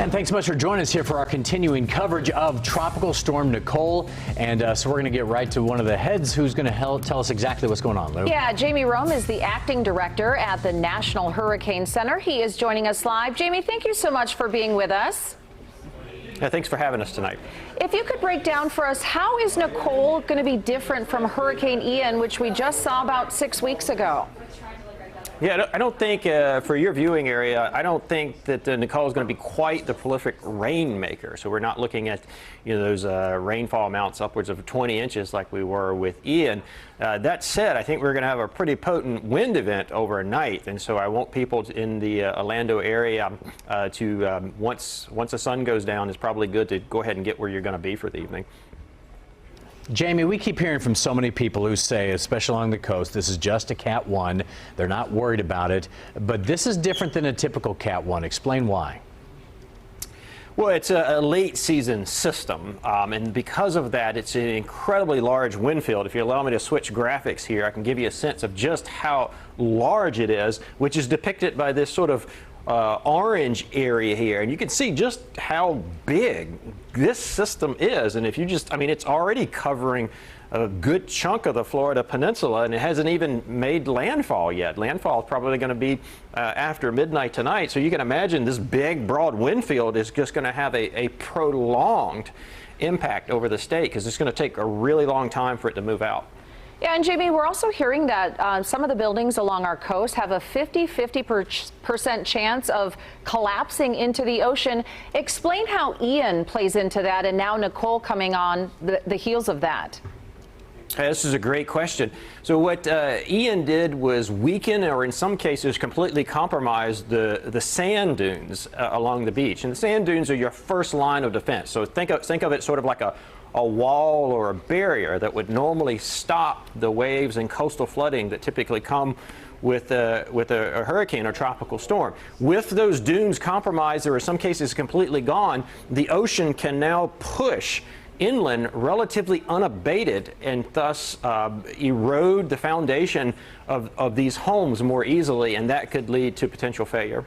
And thanks so much for joining us here for our continuing coverage of Tropical Storm Nicole. And so we're going to get right to one of the heads who's going to tell us exactly what's going on, Lou. Yeah, Jamie Rome is the acting director at the National Hurricane Center. He is joining us live. Jamie, thank you so much for being with us. Yeah, thanks for having us tonight. If you could break down for us, how is Nicole going to be different from Hurricane Ian, which we just saw about 6 weeks ago? Yeah, I don't think, for your viewing area, I don't think that Nicole is going to be quite the prolific rainmaker. So we're not looking at, those rainfall amounts upwards of 20 inches like we were with Ian. That said, I think we're going to have a pretty potent wind event overnight. And so I want people in the Orlando area to, once the sun goes down, it's probably good to go ahead and get where you're going to be for the evening. Jamie, we keep hearing from so many people who say, especially along the coast, this is just a Cat 1. They're not worried about it. But this is different than a typical Cat 1. Explain why. Well, it's a late season system, and because of that, it's an incredibly large wind field. If you allow me to switch graphics here, I can give you a sense of just how large it is, which is depicted by this sort of orange area here, and you can see just how big this system is. And if you just, it's already covering a good chunk of the Florida Peninsula, and it hasn't even made landfall yet. Landfall is probably going to be after midnight tonight, so you can imagine this big, broad wind field is just going to have a prolonged impact over the state, because it's going to take a really long time for it to move out. Yeah, and Jamie, we're also hearing that some of the buildings along our coast have a 50% chance of collapsing into the ocean. Explain how Ian plays into that, and now Nicole coming on the heels of that. This is a great question. So what Ian did was weaken, or in some cases completely compromise, the sand dunes along the beach. And the sand dunes are your first line of defense. So think of it sort of like a wall or a barrier that would normally stop the waves and coastal flooding that typically come with a hurricane or tropical storm. With those dunes compromised, or in some cases completely gone, the ocean can now push inland relatively unabated, and thus erode the foundation of these homes more easily, and that could lead to potential failure.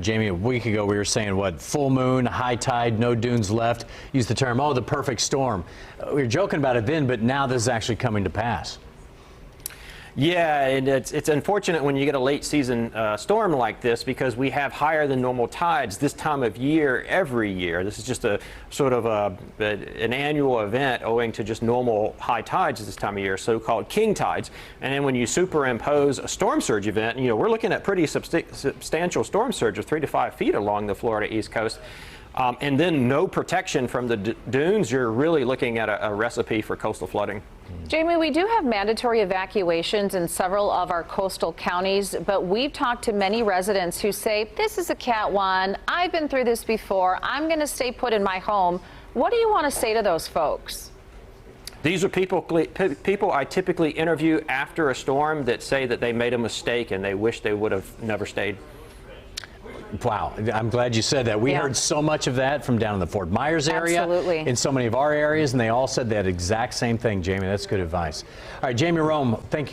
Jamie, a week ago we were saying, what, full moon, high tide, no dunes left. Used the term, oh, the perfect storm. We were joking about it then, but now this is actually coming to pass. Yeah, and it's unfortunate when you get a late season storm like this, because we have higher than normal tides this time of year every year. This is just a sort of an annual event owing to just normal high tides this time of year, so-called king tides. And then when you superimpose a storm surge event, we're looking at pretty substantial storm surge of 3 to 5 feet along the Florida East Coast. And then no protection from the dunes, you're really looking at a recipe for coastal flooding. Jamie, we do have mandatory evacuations in several of our coastal counties, but we've talked to many residents who say, this is a Cat 1, I've been through this before, I'm going to stay put in my home. What do you want to say to those folks? These are people I typically interview after a storm that say that they made a mistake and they wish they would have never stayed. Wow, I'm glad you said that. We heard so much of that from down in the Fort Myers area. Absolutely. In so many of our areas, and they all said that exact same thing, Jamie. That's good advice. All right, Jamie Rome, thank you.